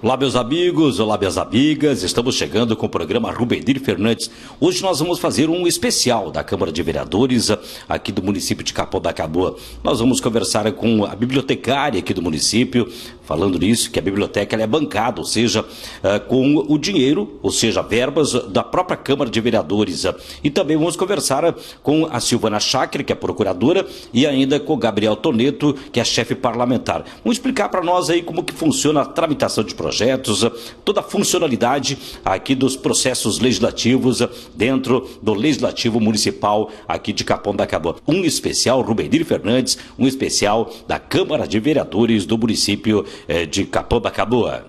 Olá, meus amigos, olá, minhas amigas, estamos chegando com o programa Rubenir Fernandes. Hoje nós vamos fazer um especial da Câmara de Vereadores aqui do município de Capão da Canoa. Nós vamos conversar com a bibliotecária aqui do município, falando nisso, que a biblioteca ela é bancada, ou seja, com o dinheiro, ou seja, verbas da própria Câmara de Vereadores. E também vamos conversar com a Silvana Schacker, que é procuradora, e ainda com o Gabriel Toneto, que é chefe parlamentar. Vamos explicar para nós aí como que funciona a tramitação de projetos, toda a funcionalidade aqui dos processos legislativos dentro do Legislativo Municipal aqui de Capão da Canoa. Um especial Rubenir Fernandes, um especial da Câmara de Vereadores do município de Capão da Canoa.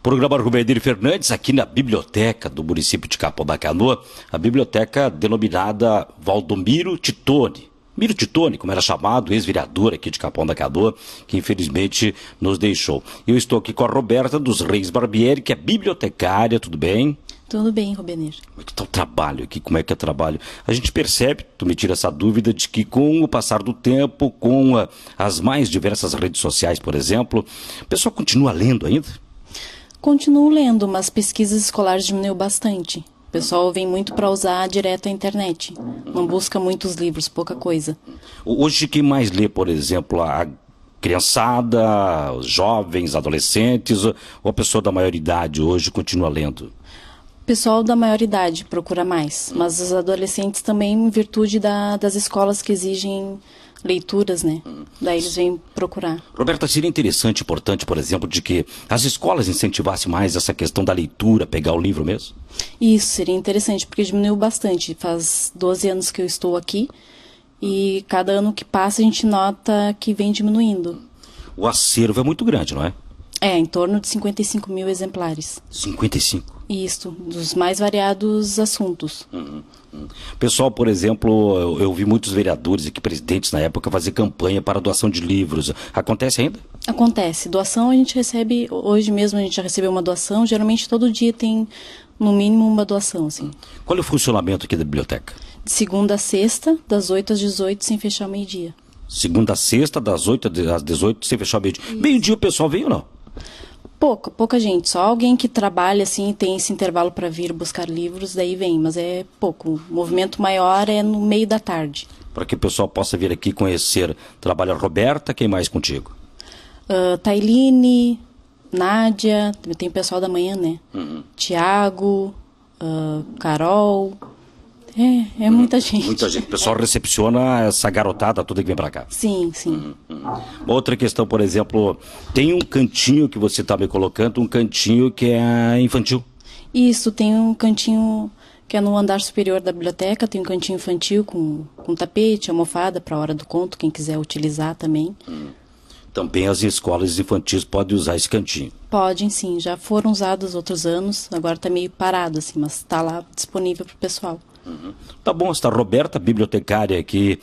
Programa Rubenir Fernandes aqui na biblioteca do município de Capão da Canoa, a biblioteca denominada Valdomiro Titone. Miro Titone, como era chamado, ex-vereador aqui de Capão da Canoa, que infelizmente nos deixou. Eu estou aqui com a Roberta dos Reis Barbieri, que é bibliotecária, tudo bem? Tudo bem, Rubenir. Como é que está o trabalho aqui? Como é que é o trabalho? A gente percebe, tu me tira essa dúvida, de que com o passar do tempo, com as mais diversas redes sociais, por exemplo, o pessoal continua lendo ainda? Continuo lendo, mas pesquisas escolares diminuiu bastante. O pessoal vem muito para usar direto a internet. Não busca muitos livros, pouca coisa. Hoje quem mais lê, por exemplo, a criançada, os jovens, adolescentes, ou a pessoa da maioridade hoje continua lendo? O pessoal da maioridade procura mais, mas os adolescentes também, em virtude das escolas que exigem leituras, né? Daí eles vêm procurar. Roberta, seria interessante, importante, por exemplo, de que as escolas incentivassem mais essa questão da leitura, pegar o livro mesmo? Isso, seria interessante, porque diminuiu bastante. Faz 12 anos que eu estou aqui e cada ano que passa a gente nota que vem diminuindo. O acervo é muito grande, não é? É, em torno de 55 mil exemplares. 55? Isso, dos mais variados assuntos. Pessoal, por exemplo, eu vi muitos vereadores aqui, presidentes na época, fazer campanha para doação de livros. Acontece ainda? Acontece. Doação a gente recebe, hoje mesmo a gente já recebeu uma doação, geralmente todo dia tem no mínimo uma doação, assim. Qual é o funcionamento aqui da biblioteca? De segunda a sexta, das 8 às 18, sem fechar o meio-dia. Segunda a sexta, das 8 às 18, sem fechar o meio-dia. Meio-dia o pessoal vem ou não? Pouca gente. Só alguém que trabalha assim, tem esse intervalo para vir buscar livros, daí vem, mas é pouco. O movimento maior é no meio da tarde. Para que o pessoal possa vir aqui conhecer. Trabalha a Roberta, quem mais contigo? Tailine, Nádia, tem pessoal da manhã, né? Tiago, Carol. É muita gente. Muita gente. O pessoal recepciona essa garotada toda que vem para cá. Sim, sim. Outra questão, por exemplo, tem um cantinho que você está me colocando, um cantinho que é infantil. Isso, tem um cantinho que é no andar superior da biblioteca, tem um cantinho infantil com tapete, almofada para a hora do conto, quem quiser utilizar também. Também as escolas infantis podem usar esse cantinho. Podem, sim. Já foram usados outros anos, agora está meio parado, assim, mas está lá disponível para o pessoal. Tá bom, está a Roberta, bibliotecária aqui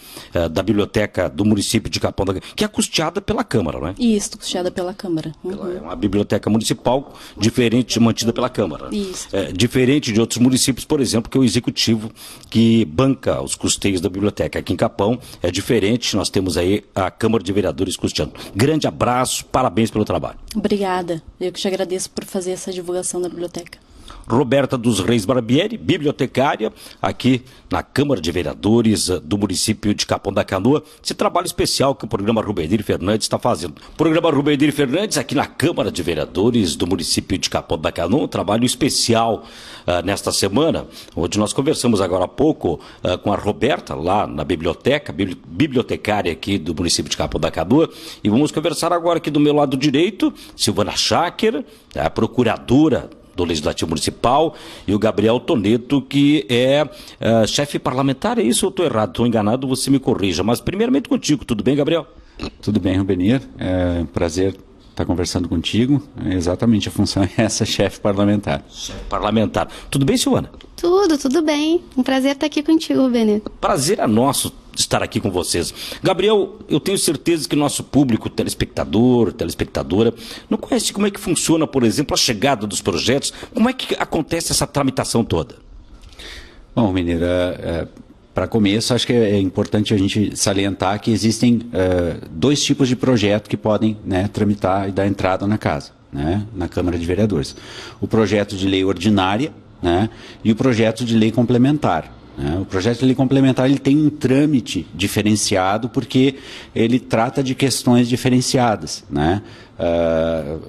da biblioteca do município de Capão da Canoa, que é custeada pela Câmara, não é? Isso, custeada pela Câmara. É uma biblioteca municipal diferente, mantida pela Câmara. Isso. Diferente de outros municípios, por exemplo, que é o executivo que banca os custeios da biblioteca. Aqui em Capão é diferente, nós temos aí a Câmara de Vereadores custeando. Grande abraço, parabéns pelo trabalho. Obrigada, eu que te agradeço por fazer essa divulgação da biblioteca. Roberta dos Reis Barbieri, bibliotecária, aqui na Câmara de Vereadores do município de Capão da Canoa. Esse trabalho especial que o programa Rubenir Fernandes está fazendo. Programa Rubenir Fernandes aqui na Câmara de Vereadores do município de Capão da Canoa. Um trabalho especial nesta semana, onde nós conversamos agora há pouco com a Roberta, lá na biblioteca, bibliotecária aqui do município de Capão da Canoa. E vamos conversar agora aqui do meu lado direito, Silvana Schacker, a procuradora do Legislativo Municipal, e o Gabriel Toneto, que é chefe parlamentar. É isso ou estou errado? Estou enganado, você me corrija. Mas primeiramente contigo, tudo bem, Gabriel? Tudo bem, Rubenir. É um prazer estar conversando contigo. Exatamente, a função é essa, chefe parlamentar. Chefe parlamentar. Tudo bem, Silvana? Tudo bem. Um prazer estar aqui contigo, Rubenir. Prazer é nosso estar aqui com vocês. Gabriel, eu tenho certeza que nosso público, telespectador, telespectadora, não conhece como é que funciona, por exemplo, a chegada dos projetos, como é que acontece essa tramitação toda? Bom, Rubenir, para começo, acho que é importante a gente salientar que existem 2 tipos de projeto que podem, né, tramitar e dar entrada na casa, né, na Câmara de Vereadores. O projeto de lei ordinária, né, e o projeto de lei complementar. O projeto de lei complementar ele tem um trâmite diferenciado porque ele trata de questões diferenciadas, né?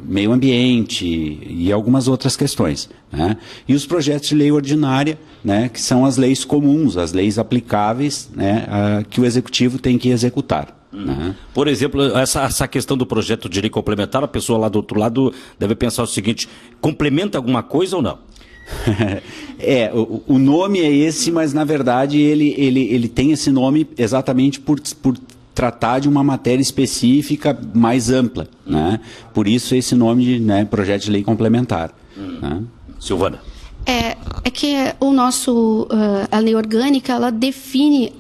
Meio ambiente e algumas outras questões, né? E os projetos de lei ordinária, né, que são as leis comuns, as leis aplicáveis, né, que o Executivo tem que executar. Né? Por exemplo, essa questão do projeto de lei complementar, a pessoa lá do outro lado deve pensar o seguinte: complementa alguma coisa ou não? O nome é esse, mas na verdade ele tem esse nome exatamente por tratar de uma matéria específica mais ampla, né? Por isso esse nome de, né, projeto de lei complementar. Né? Silvana. É que o nosso, a lei orgânica, ela define,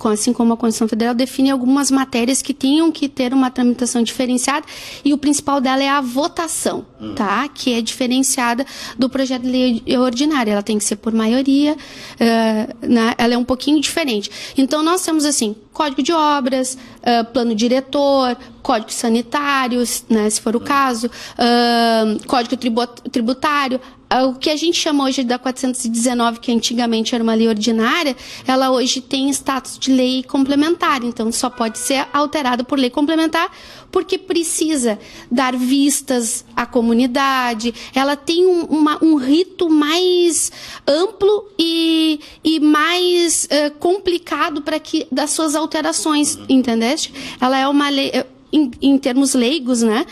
assim como a Constituição Federal, define algumas matérias que tinham que ter uma tramitação diferenciada, e o principal dela é a votação, tá? Que é diferenciada do projeto de lei ordinária. Ela tem que ser por maioria, né? Ela é um pouquinho diferente. Então, nós temos, assim, Código de Obras, Plano Diretor, Código Sanitário, né, se for o caso, Código Tributário. O que a gente chama hoje da 419, que antigamente era uma lei ordinária, ela hoje tem status de lei complementar, então só pode ser alterada por lei complementar, porque precisa dar vistas à comunidade, ela tem um rito mais amplo e mais complicado para que das suas alterações, entendeste? Ela é uma lei, em termos leigos, né,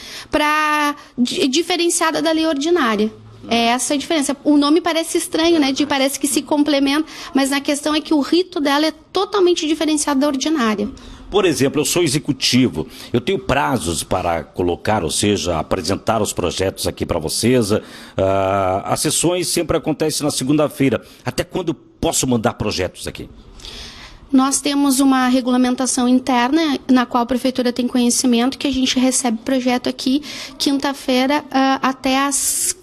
diferenciada da lei ordinária. É essa a diferença. O nome parece estranho, né? Parece que se complementa, mas na questão é que o rito dela é totalmente diferenciado da ordinária. Por exemplo, eu sou executivo, eu tenho prazos para colocar, ou seja, apresentar os projetos aqui para vocês. As sessões sempre acontecem na segunda-feira. Até quando posso mandar projetos aqui? Nós temos uma regulamentação interna, na qual a Prefeitura tem conhecimento, que a gente recebe projeto aqui quinta-feira até às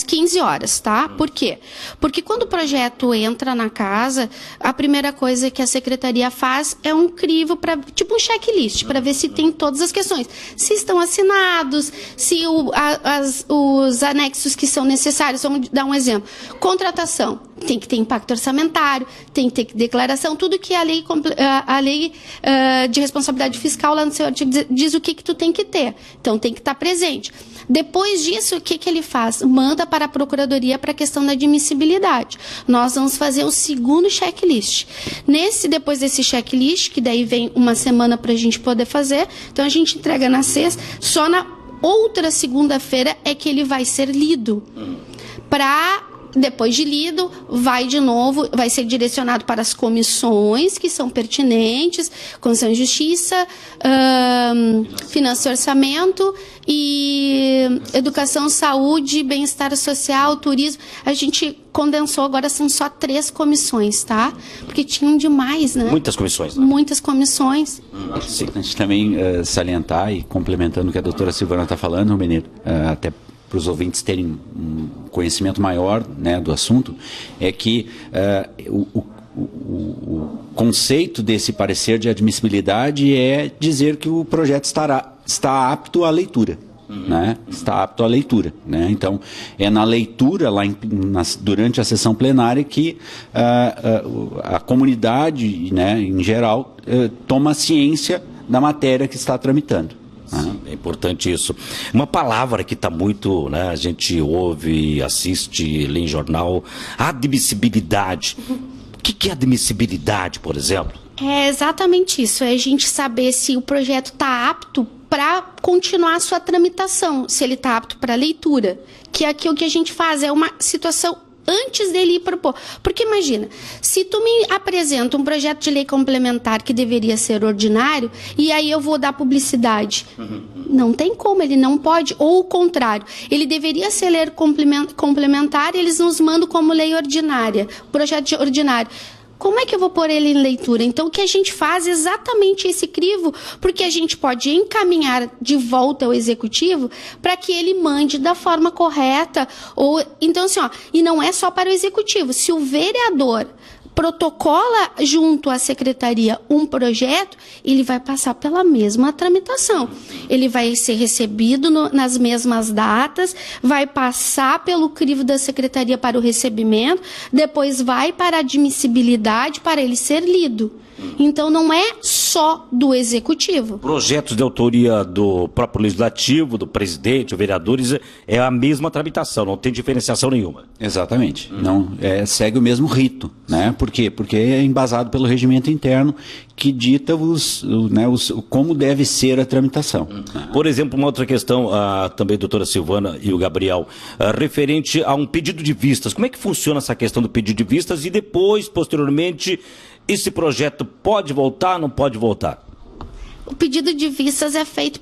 15 horas, tá? Por quê? Porque quando o projeto entra na casa, a primeira coisa que a Secretaria faz é um crivo, tipo um checklist, para ver se tem todas as questões. Se estão assinados, se os anexos que são necessários. Vamos dar um exemplo. Contratação. Tem que ter impacto orçamentário, tem que ter declaração, tudo que a lei de responsabilidade fiscal lá no seu artigo diz o que tu tem que ter. Então, tem que estar presente. Depois disso, o que ele faz? Manda para a Procuradoria para a questão da admissibilidade. Nós vamos fazer o segundo checklist. Depois desse checklist, que daí vem uma semana para a gente poder fazer, então a gente entrega na sexta, só na outra segunda-feira é que ele vai ser lido. Depois de lido, vai ser direcionado para as comissões que são pertinentes, Constituição e Justiça, Finanças e Orçamento e Educação, Saúde, Bem-Estar Social, Turismo. A gente condensou, agora são só 3 comissões, tá? Porque tinham demais, né? Muitas comissões, né? Muitas comissões. Sim, a gente também salientar e complementando o que a doutora Silvana está falando, Benito, até para os ouvintes terem um conhecimento maior, né, do assunto, é que o conceito desse parecer de admissibilidade é dizer que o projeto está apto à leitura. Né? Está apto à leitura. Né? Então, é na leitura, durante a sessão plenária, que a comunidade, né, em geral, toma ciência da matéria que está tramitando. Sim, é importante isso. Uma palavra que está muito, né, a gente ouve, assiste, lê em jornal, admissibilidade. O que é admissibilidade, por exemplo? É exatamente isso, é a gente saber se o projeto está apto para continuar a sua tramitação, se ele está apto para leitura, que é aquilo que a gente faz, é uma situação antes dele ir propor. Porque imagina, se tu me apresenta um projeto de lei complementar que deveria ser ordinário, e aí eu vou dar publicidade. Não tem como, ele não pode, ou o contrário, ele deveria ser lei complementar e eles nos mandam como lei ordinária, projeto ordinário. Como é que eu vou pôr ele em leitura? Então, o que a gente faz é exatamente esse crivo, porque a gente pode encaminhar de volta ao executivo para que ele mande da forma correta. Então, assim, e não é só para o executivo. Se o vereador protocola junto à secretaria um projeto, ele vai passar pela mesma tramitação. Ele vai ser recebido nas mesmas datas, vai passar pelo crivo da secretaria para o recebimento, depois vai para a admissibilidade para ele ser lido. Então, não é só do executivo. Projetos de autoria do próprio legislativo, do presidente, vereadores, é a mesma tramitação, não tem diferenciação nenhuma. Exatamente. Não, segue o mesmo rito, né? Por quê? Porque é embasado pelo regimento interno que dita como deve ser a tramitação. Por exemplo, uma outra questão, também a doutora Silvana e o Gabriel, referente a um pedido de vistas. Como é que funciona essa questão do pedido de vistas e depois, posteriormente, esse projeto pode voltar, não pode voltar? O pedido de vistas é feito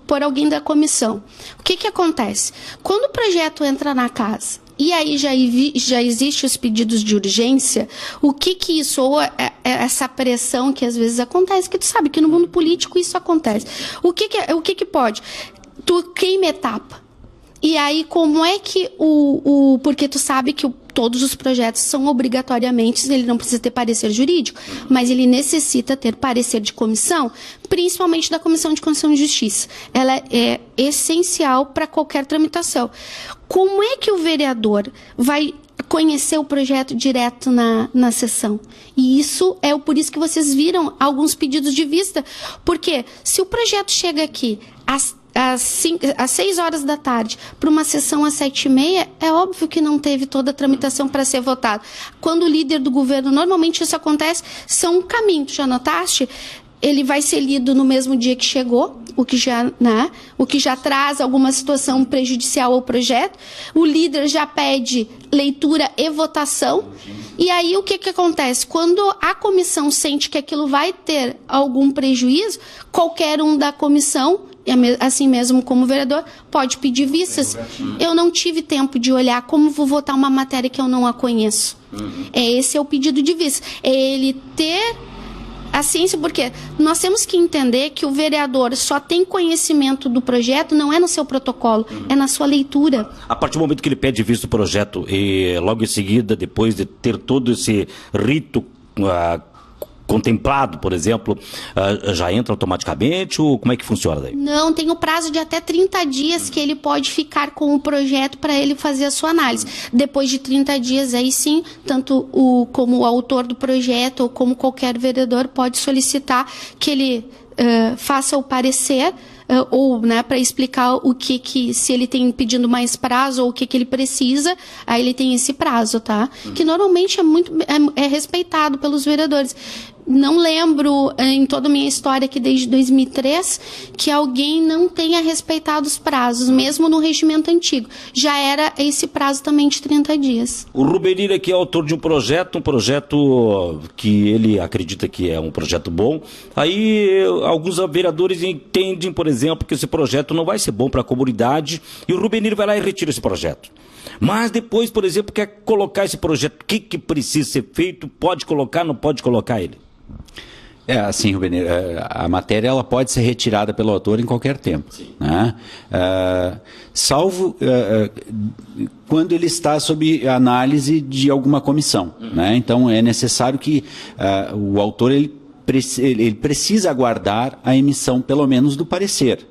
por alguém da comissão. O que acontece? Quando o projeto entra na casa e aí já existe os pedidos de urgência, o que isso, ou essa pressão que às vezes acontece, que tu sabe que no mundo político isso acontece. O que pode? Tu queima etapa. E aí, como é que porque tu sabe que todos os projetos são obrigatoriamente, ele não precisa ter parecer jurídico, mas ele necessita ter parecer de comissão, principalmente da Comissão de Constituição e Justiça. Ela é essencial para qualquer tramitação. Como é que o vereador vai conhecer o projeto direto na sessão? E isso é por isso que vocês viram alguns pedidos de vista, porque se o projeto chega aqui às 6 horas da tarde, para uma sessão às 7h30, é óbvio que não teve toda a tramitação para ser votado. Quando o líder do governo, normalmente isso acontece, são um caminho, tu já notaste? Ele vai ser lido no mesmo dia que chegou, o que já traz alguma situação prejudicial ao projeto. O líder já pede leitura e votação. E aí o que acontece? Quando a comissão sente que aquilo vai ter algum prejuízo, qualquer um da comissão, assim mesmo como vereador, pode pedir vistas. Eu não tive tempo de olhar, como vou votar uma matéria que eu não a conheço. Esse é o pedido de vista. É ele ter a ciência, porque nós temos que entender que o vereador só tem conhecimento do projeto, não é no seu protocolo, é na sua leitura. A partir do momento que ele pede vista do projeto e logo em seguida, depois de ter todo esse rito contemplado, por exemplo, já entra automaticamente ou como é que funciona daí? Não, tem o prazo de até 30 dias que ele pode ficar com o projeto para ele fazer a sua análise. Depois de 30 dias, aí sim, tanto como o autor do projeto ou como qualquer vereador pode solicitar que ele faça o parecer ou para explicar se ele tem pedindo mais prazo ou o que ele precisa, aí ele tem esse prazo, tá? Que normalmente é respeitado pelos vereadores. Não lembro, em toda a minha história aqui desde 2003, que alguém não tenha respeitado os prazos, mesmo no regimento antigo. Já era esse prazo também de 30 dias. O Rubenir aqui é autor de um projeto que ele acredita que é um projeto bom. Aí alguns vereadores entendem, por exemplo, que esse projeto não vai ser bom para a comunidade e o Rubenir vai lá e retira esse projeto. Mas depois, por exemplo, quer colocar esse projeto, o que precisa ser feito, pode colocar, não pode colocar ele? Assim, Rubenir, a matéria ela pode ser retirada pelo autor em qualquer tempo, né? Salvo quando ele está sob análise de alguma comissão, né? Então é necessário que o autor ele precisa aguardar a emissão pelo menos do parecer.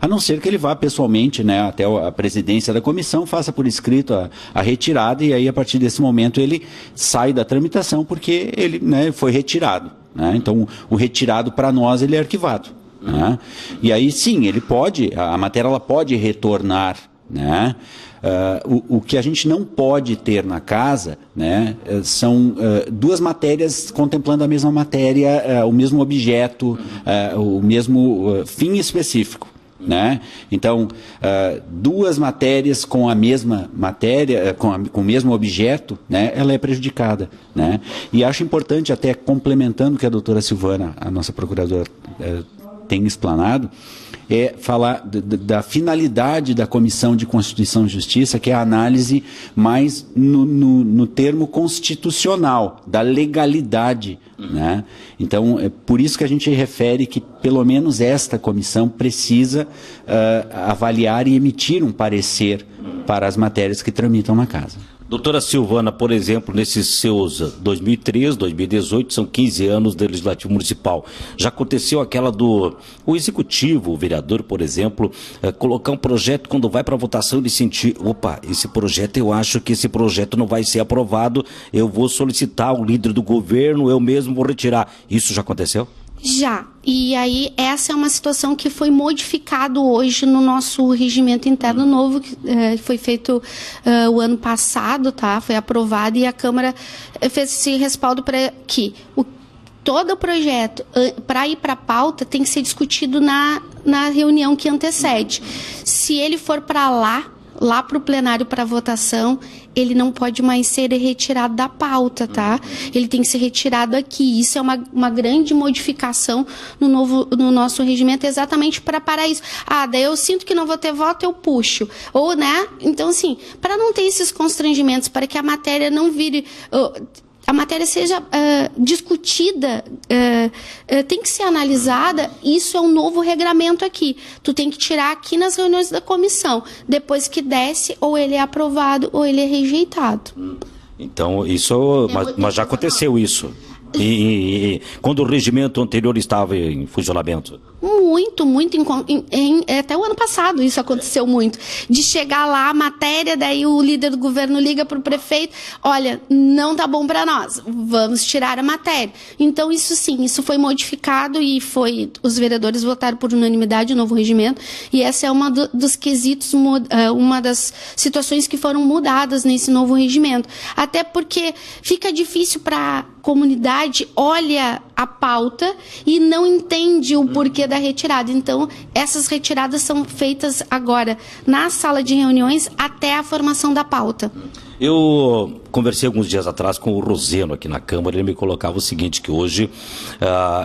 A não ser que ele vá pessoalmente, até a presidência da comissão, faça por escrito a retirada e aí a partir desse momento ele sai da tramitação porque ele foi retirado. Então o retirado para nós ele é arquivado. E aí sim, a matéria ela pode retornar. O que a gente não pode ter na casa são duas matérias contemplando a mesma matéria, o mesmo objeto, o mesmo fim específico. Então, duas matérias com a mesma matéria, com o mesmo objeto, ela é prejudicada. E acho importante, até complementando o que a doutora Silvana, a nossa procuradora, tem explanado, é falar da finalidade da Comissão de Constituição e Justiça, que é a análise mais no termo constitucional, da legalidade. Então, é por isso que a gente refere que, pelo menos, esta comissão precisa avaliar e emitir um parecer para as matérias que tramitam na casa. Doutora Silvana, por exemplo, nesses seus 2013, 2018, são 15 anos do Legislativo Municipal. Já aconteceu aquela o executivo, o vereador, por exemplo, colocar um projeto, quando vai para votação, ele sentir, opa, esse projeto, eu acho que esse projeto não vai ser aprovado, eu vou solicitar ao líder do governo, eu mesmo vou retirar. Isso já aconteceu? Já. E aí, essa é uma situação que foi modificado hoje no nosso regimento interno novo, que foi feito o ano passado, tá? Foi aprovado e a Câmara fez esse respaldo para que todo o projeto, para ir para a pauta, tem que ser discutido na reunião que antecede. Se ele for para lá para o plenário para votação, ele não pode mais ser retirado da pauta, tá? Ele tem que ser retirado aqui. Isso é uma grande modificação no nosso regimento, exatamente para parar isso. Daí eu sinto que não vou ter voto, eu puxo. Ou, né? Então, assim, para não ter esses constrangimentos, para que a matéria não vire... a matéria seja discutida, tem que ser analisada, isso é um novo regramento aqui. Tu tem que tirar aqui nas reuniões da comissão. Depois que desce, ou ele é aprovado, ou ele é rejeitado. Então, isso, mas já aconteceu isso. E quando o regimento anterior estava em funcionamento? Muito. Até o ano passado isso aconteceu muito. De chegar lá a matéria, daí o líder do governo liga para o prefeito, olha, não tá bom para nós, vamos tirar a matéria. Então isso sim, isso foi modificado e os vereadores votaram por unanimidade o novo regimento, e essa é uma dos quesitos, uma das situações que foram mudadas nesse novo regimento. Até porque fica difícil para a comunidade, olha a pauta e não entende o porquê da retirada. Então, essas retiradas são feitas agora na sala de reuniões até a formação da pauta. Eu conversei alguns dias atrás com o Roseno aqui na Câmara, ele me colocava o seguinte, que hoje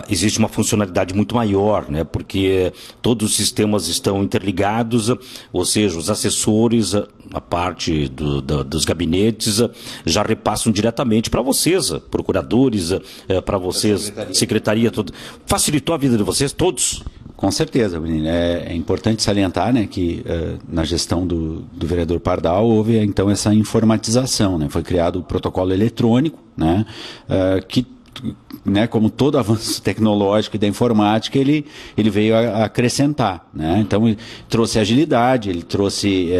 existe uma funcionalidade muito maior, né? Porque todos os sistemas estão interligados, ou seja, os assessores, a parte dos gabinetes, já repassam diretamente para vocês, procuradores, para vocês, secretaria, tudo. Facilitou a vida de vocês todos? Com certeza, Bruninho. É importante salientar, né, que na gestão do vereador Pardal houve então essa informatização, né? Foi criado o protocolo eletrônico, né, que, né, como todo avanço tecnológico e da informática, ele veio a acrescentar, né? Então, ele trouxe agilidade, ele trouxe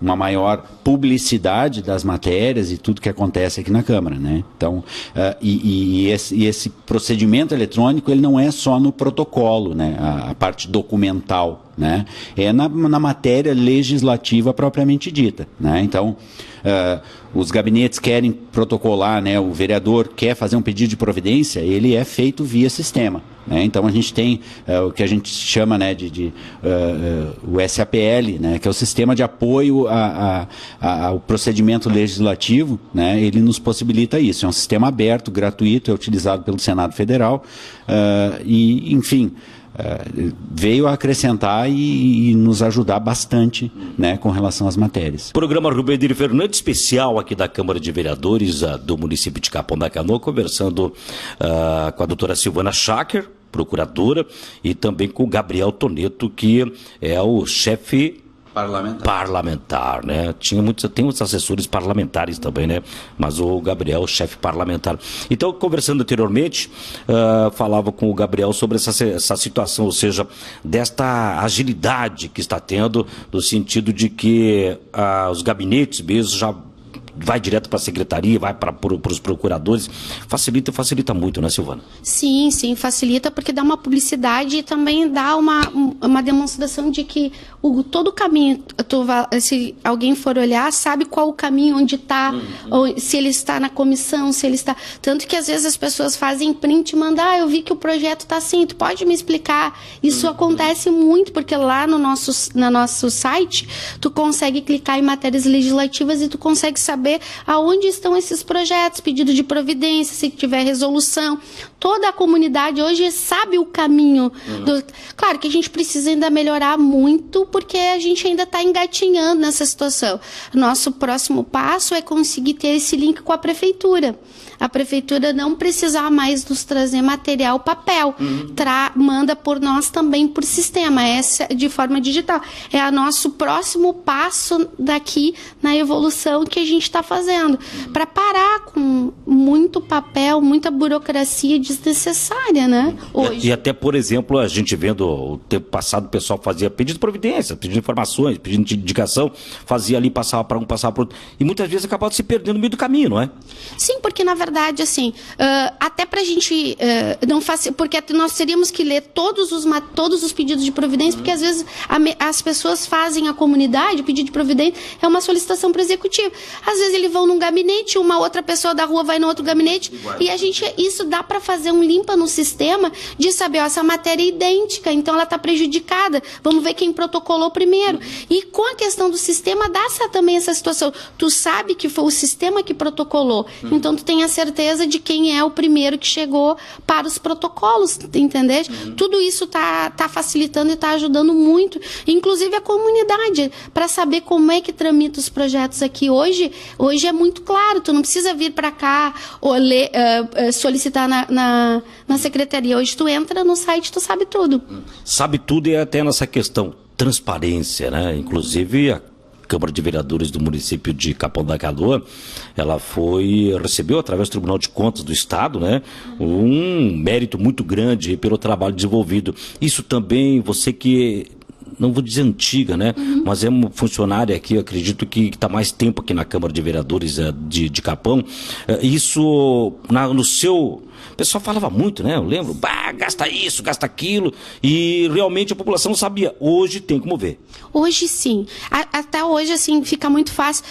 uma maior publicidade das matérias e tudo que acontece aqui na Câmara, né? Então, esse procedimento eletrônico, ele não é só no protocolo, né? A parte documental, né? É na matéria legislativa propriamente dita, né? Então, os gabinetes querem protocolar, né? O vereador quer fazer um pedido de providência, ele é feito via sistema, né? Então a gente tem o que a gente chama, né, o SAPL, né, que é o Sistema de Apoio ao Procedimento Legislativo, né? Ele nos possibilita isso. É um sistema aberto, gratuito, é utilizado pelo Senado Federal e, enfim, veio a acrescentar e nos ajudar bastante, né, com relação às matérias. Programa Rubendir Fernandes, especial aqui da Câmara de Vereadores do município de Capão da Canoa, conversando com a doutora Silvana Schacker, procuradora, e também com o Gabriel Toneto, que é o chefe parlamentar, né? Tem muitos assessores parlamentares também, né? Mas o Gabriel, chefe parlamentar. Então, conversando anteriormente, falava com o Gabriel sobre essa situação, ou seja, desta agilidade que está tendo, no sentido de que os gabinetes mesmo já vai direto para a secretaria, vai para os procuradores. Facilita muito, né, Silvana? Sim, facilita, porque dá uma publicidade e também dá uma demonstração de que todo o caminho, se alguém for olhar, sabe qual o caminho, onde está, se ele está na comissão, se ele está... Tanto que às vezes as pessoas fazem print e mandam, eu vi que o projeto está assim, tu pode me explicar? Isso acontece muito, porque lá no nosso site, tu consegue clicar em matérias legislativas e tu consegue saber aonde estão esses projetos, pedido de providência, se tiver resolução. toda a comunidade hoje sabe o caminho. Claro que a gente precisa ainda melhorar muito, porque a gente ainda está engatinhando nessa situação. Nosso próximo passo é conseguir ter esse link com a prefeitura. A prefeitura não precisar mais nos trazer material papel, manda por nós também por sistema, essa de forma digital. É o nosso próximo passo daqui na evolução que a gente está fazendo, para parar com muito papel, muita burocracia desnecessária, né? Hoje. E até, por exemplo, a gente vendo o tempo passado, o pessoal fazia pedido de providência, pedindo informações, pedindo de indicação, fazia ali, passava para um, passava para outro, e muitas vezes acabava se perdendo no meio do caminho, não é? Sim, porque na verdade, assim, até para a gente não fazer, porque nós teríamos que ler todos os pedidos de providência, porque às vezes as pessoas fazem a comunidade, o pedido de providência é uma solicitação para o executivo. Às vezes eles vão num gabinete, uma outra pessoa da rua vai no outro gabinete, e isso dá para fazer um limpa no sistema de saber, ó, essa matéria é idêntica, então ela está prejudicada, vamos ver quem protocolou primeiro. E com a questão do sistema, dá também essa situação. Tu sabe que foi o sistema que protocolou, então tu tem a certeza de quem é o primeiro que chegou para os protocolos, entendeu? Tudo isso tá facilitando e está ajudando muito, inclusive a comunidade, para saber como é que tramita os projetos aqui. Hoje é muito claro, tu não precisa vir para cá ou solicitar na secretaria. Hoje tu entra no site, tu sabe tudo. Sabe tudo, e até nessa questão transparência, né? Inclusive a Câmara de Vereadores do município de Capão da Canoa, ela recebeu através do Tribunal de Contas do Estado, né, um mérito muito grande pelo trabalho desenvolvido. Isso também, você que, não vou dizer antiga, né, mas é uma funcionária aqui, eu acredito que está mais tempo aqui na Câmara de Vereadores de Capão, isso no seu... O pessoal falava muito, né? Eu lembro, gasta isso, gasta aquilo, e realmente a população sabia. Hoje tem como ver. Hoje sim. Até hoje, assim, fica muito fácil.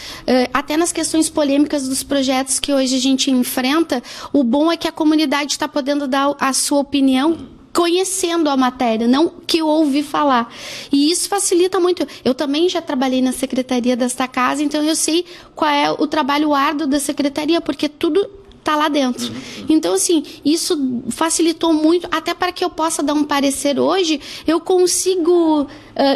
Até nas questões polêmicas dos projetos que hoje a gente enfrenta, o bom é que a comunidade está podendo dar a sua opinião conhecendo a matéria, não que eu ouvi falar. E isso facilita muito. Eu também já trabalhei na secretaria desta casa, então eu sei qual é o trabalho árduo da secretaria, porque tudo está lá dentro. Então, assim, isso facilitou muito, até para que eu possa dar um parecer hoje, eu consigo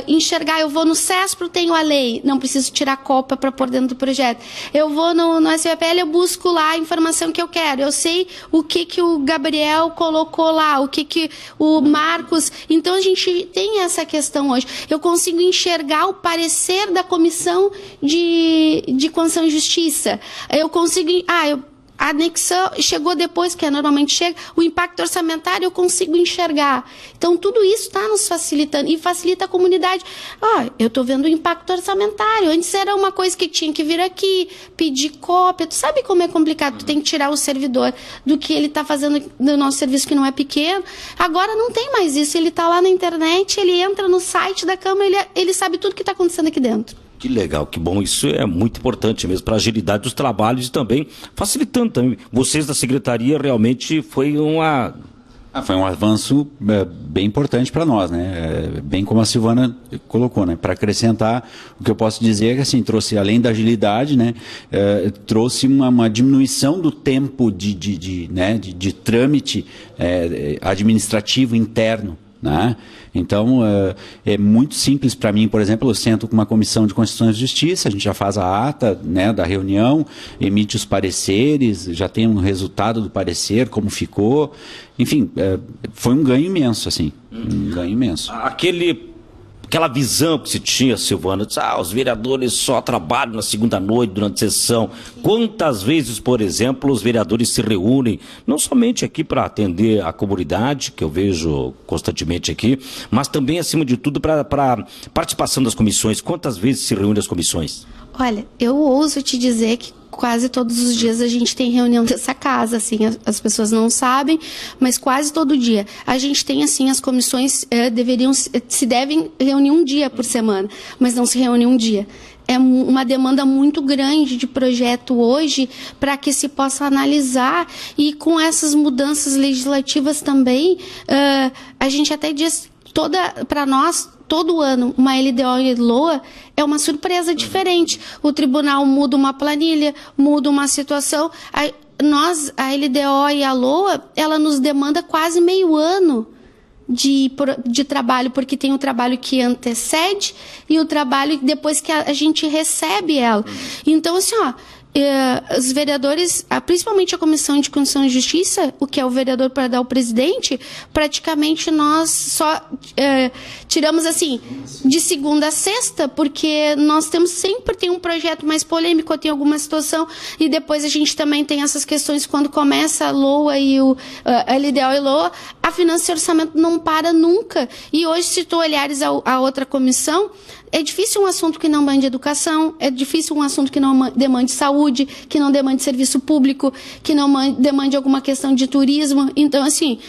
enxergar, eu vou no CESPRO, tenho a lei, não preciso tirar cópia para pôr dentro do projeto. Eu vou no SPPL, eu busco lá a informação que eu quero, eu sei o que o Gabriel colocou lá, o que o Marcos... Então, a gente tem essa questão hoje. Eu consigo enxergar o parecer da Comissão de Constituição e Justiça. Eu consigo... A anexão chegou depois, que normalmente chega, o impacto orçamentário eu consigo enxergar. Então, tudo isso está nos facilitando e facilita a comunidade. Eu estou vendo o impacto orçamentário. Antes era uma coisa que tinha que vir aqui, pedir cópia. Tu sabe como é complicado? Tu tem que tirar o servidor do que ele está fazendo do nosso serviço, que não é pequeno. Agora não tem mais isso. Ele está lá na internet, ele entra no site da Câmara, ele sabe tudo que está acontecendo aqui dentro. Que legal, que bom. Isso é muito importante mesmo para a agilidade dos trabalhos e também facilitando também. Vocês da secretaria realmente foi um avanço bem importante para nós, né? Bem como a Silvana colocou, né? Para acrescentar, o que eu posso dizer é que, assim, trouxe, além da agilidade, né? Trouxe uma diminuição do tempo de trâmite administrativo interno, né? Então, é muito simples para mim, por exemplo, eu sento com uma comissão de Constituição e Justiça, a gente já faz a ata, né, da reunião, emite os pareceres, já tem um resultado do parecer, como ficou, enfim, foi um ganho imenso, assim, um ganho imenso. Aquela visão que se tinha, Silvana, os vereadores só trabalham na segunda noite, durante a sessão. Quantas vezes, por exemplo, os vereadores se reúnem, não somente aqui para atender a comunidade, que eu vejo constantemente aqui, mas também, acima de tudo, para participação das comissões. Quantas vezes se reúnem as comissões? Olha, eu ouso te dizer que quase todos os dias a gente tem reunião dessa casa, assim, as pessoas não sabem, mas quase todo dia. A gente tem, assim, as comissões se devem reunir um dia por semana, mas não se reúne um dia. É uma demanda muito grande de projeto hoje para que se possa analisar, e com essas mudanças legislativas também, a gente até diz, para nós, todo ano, uma LDO e LOA é uma surpresa diferente. O tribunal muda uma planilha, muda uma situação. a LDO e a LOA, ela nos demanda quase meio ano de trabalho, porque tem o trabalho que antecede e o trabalho depois que a gente recebe ela. Então, assim, os vereadores, principalmente a Comissão de Constituição e Justiça, o que é o vereador para dar ao presidente, praticamente nós só tiramos assim de segunda a sexta, porque nós sempre tem um projeto mais polêmico, tem alguma situação, e depois a gente também tem essas questões quando começa a LOA e a LDO e LOA, a finança e orçamento não para nunca. E hoje, se tu olhares a outra comissão, é difícil um assunto que não demande educação, é difícil um assunto que não demande saúde, que não demande serviço público, que não demande alguma questão de turismo. Então, assim,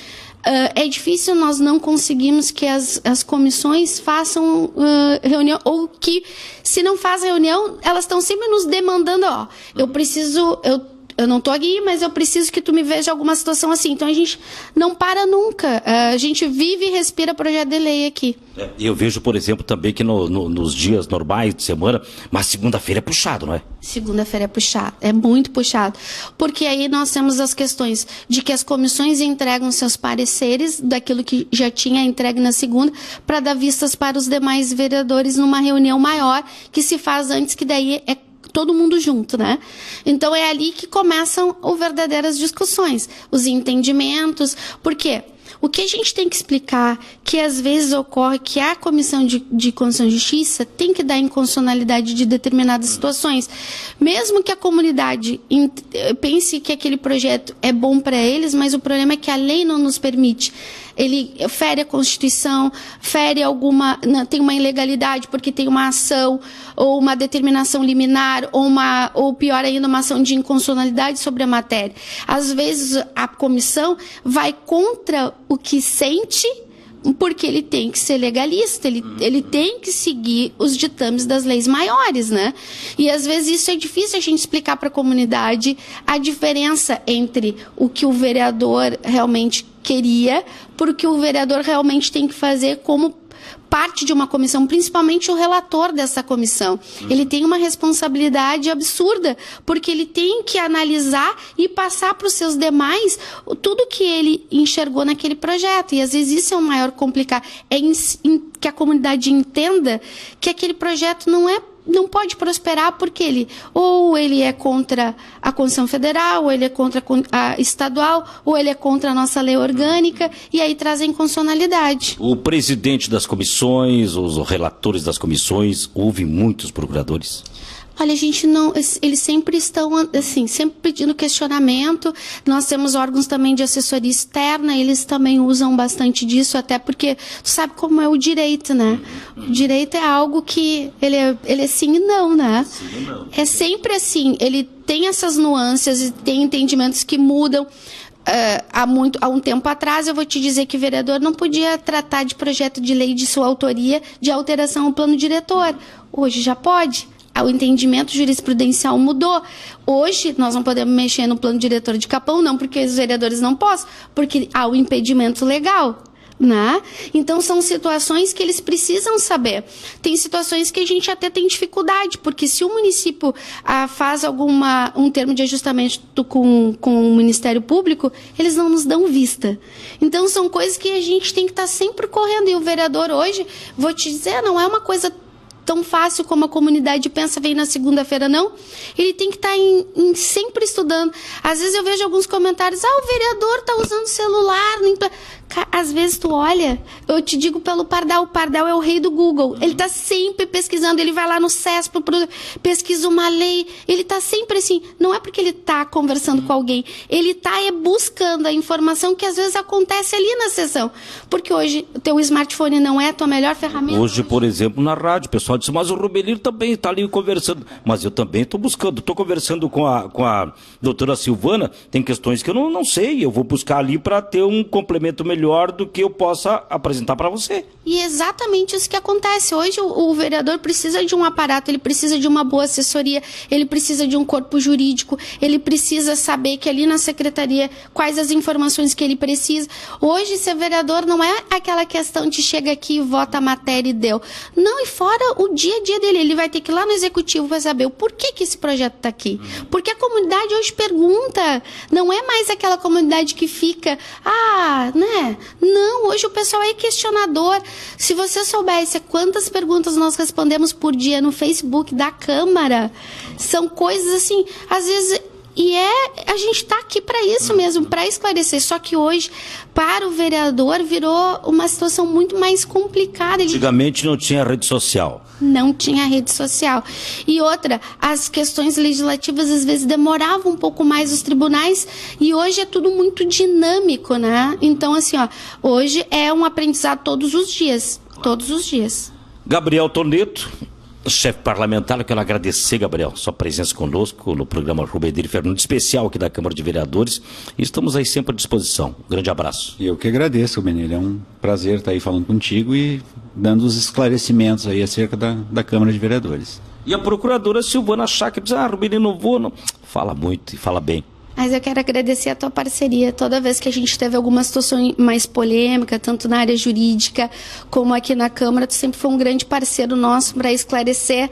é difícil, nós não conseguimos que as comissões façam reunião, ou que, se não faz reunião, elas estão sempre nos demandando, eu não estou aqui, mas eu preciso que tu me veja alguma situação assim. Então, a gente não para nunca. A gente vive e respira projeto de lei aqui. Eu vejo, por exemplo, também que nos dias normais de semana, mas segunda-feira é puxado, não é? Segunda-feira é puxado, é muito puxado. Porque aí nós temos as questões de que as comissões entregam seus pareceres daquilo que já tinha entregue na segunda, para dar vistas para os demais vereadores numa reunião maior, que se faz antes, que daí é todo mundo junto, né? Então é ali que começam as verdadeiras discussões, os entendimentos. Por quê? O que a gente tem que explicar, que às vezes ocorre que a Comissão de Constituição e Justiça tem que dar inconstitucionalidade de determinadas situações. Mesmo que a comunidade pense que aquele projeto é bom para eles, mas o problema é que a lei não nos permite. Ele fere a Constituição, tem uma ilegalidade porque tem uma ação ou uma determinação liminar ou pior ainda, uma ação de inconstitucionalidade sobre a matéria. Às vezes a comissão vai contra o que sente, porque ele tem que ser legalista, ele tem que seguir os ditames das leis maiores, né? E às vezes isso é difícil a gente explicar para a comunidade a diferença entre o que o vereador realmente queria, porque o vereador realmente tem que fazer como parte de uma comissão, principalmente o relator dessa comissão. Ele tem uma responsabilidade absurda, porque ele tem que analisar e passar para os seus demais tudo que ele enxergou naquele projeto. E às vezes isso é o maior complicado, que a comunidade entenda que aquele projeto não pode prosperar porque ele é contra a Constituição Federal, ou ele é contra a estadual, ou ele é contra a nossa lei orgânica, e aí traz a inconstitucionalidade. O presidente das comissões, os relatores das comissões, houve muitos procuradores? Olha, a gente não... Eles sempre estão, assim, sempre pedindo questionamento. Nós temos órgãos também de assessoria externa, eles também usam bastante disso, até porque tu sabe como é o direito, né? O direito é algo que ele é sim e não, né? Sim e não. É sempre assim, ele tem essas nuances e tem entendimentos que mudam. Há um tempo atrás, eu vou te dizer que o vereador não podia tratar de projeto de lei de sua autoria de alteração ao plano diretor. Hoje já pode. O entendimento jurisprudencial mudou. Hoje, nós não podemos mexer no plano diretor de Capão, não porque os vereadores não possam, porque há o impedimento legal, né? Então, são situações que eles precisam saber. Tem situações que a gente até tem dificuldade, porque se o município faz um termo de ajustamento com o Ministério Público, eles não nos dão vista. Então, são coisas que a gente tem que estar sempre correndo. E o vereador hoje, vou te dizer, não é uma coisa tão fácil como a comunidade pensa, vem na segunda-feira, não. Ele tem que estar sempre estudando. Às vezes eu vejo alguns comentários, o vereador está usando celular. Às vezes tu olha, eu te digo pelo Pardal, o Pardal é o rei do Google. Ele está sempre pesquisando, ele vai lá no CESP, pesquisa uma lei, ele está sempre assim, não é porque ele está conversando com alguém, ele está buscando a informação que às vezes acontece ali na sessão. Porque hoje o teu smartphone não é a tua melhor ferramenta. Hoje, por exemplo, na rádio, o pessoal disse, mas o Rubelino também está ali conversando. Mas eu também estou buscando, estou conversando com a doutora Silvana, tem questões que eu não sei, eu vou buscar ali para ter um complemento melhor melhor do que eu possa apresentar para você. E é exatamente isso que acontece. Hoje o vereador precisa de um aparato, ele precisa de uma boa assessoria, ele precisa de um corpo jurídico, ele precisa saber que ali na secretaria quais as informações que ele precisa. Hoje ser vereador não é aquela questão de chega aqui, vota a matéria e deu. Não, e fora o dia a dia dele, ele vai ter que ir lá no executivo para saber o porquê que esse projeto está aqui. Porque a comunidade hoje pergunta, não é mais aquela comunidade que fica, né? Não, hoje o pessoal é questionador. Se você soubesse quantas perguntas nós respondemos por dia no Facebook da Câmara, são coisas assim, às vezes... E a gente está aqui para isso mesmo, para esclarecer. Só que hoje, para o vereador, virou uma situação muito mais complicada. Antigamente não tinha rede social. Não tinha rede social. E outra, as questões legislativas às vezes demoravam um pouco mais os tribunais e hoje é tudo muito dinâmico, né? Então, assim, hoje é um aprendizado todos os dias. Todos os dias. Gabriel Toneto, chefe parlamentar, eu quero agradecer, Gabriel, sua presença conosco no programa Rubedir Fernandes, especial aqui da Câmara de Vereadores. E estamos aí sempre à disposição. Um grande abraço. E eu que agradeço, Benelli. É um prazer estar aí falando contigo e dando os esclarecimentos aí acerca da Câmara de Vereadores. E a procuradora Silvana Schack diz, Rubeni, não vou, não. Fala muito e fala bem. Mas eu quero agradecer a tua parceria. Toda vez que a gente teve alguma situação mais polêmica, tanto na área jurídica como aqui na Câmara, tu sempre foi um grande parceiro nosso para esclarecer.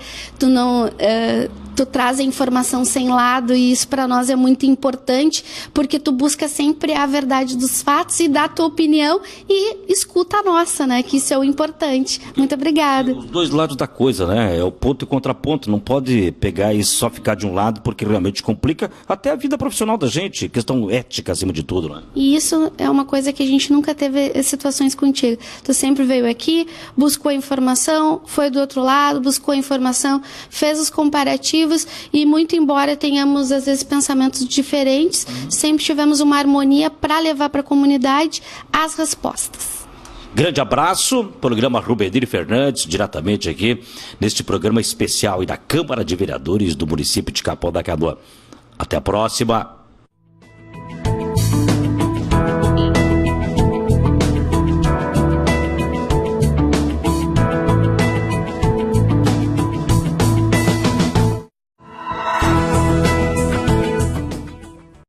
Tu traz a informação sem lado e isso para nós é muito importante, porque tu busca sempre a verdade dos fatos e dá a tua opinião e escuta a nossa, né? Que isso é o importante. Muito obrigada. Os dois lados da coisa, né? É o ponto e contraponto. Não pode pegar e só ficar de um lado, porque realmente complica até a vida profissional da gente, questão ética acima de tudo, né? E isso é uma coisa que a gente nunca teve situações contigo. Tu sempre veio aqui, buscou a informação, foi do outro lado, buscou a informação, fez os comparativos e muito embora tenhamos às vezes pensamentos diferentes, sempre tivemos uma harmonia para levar para a comunidade as respostas. Grande abraço, programa Rubedir Fernandes, diretamente aqui neste programa especial e da Câmara de Vereadores do município de Capão da Canoa. Até a próxima.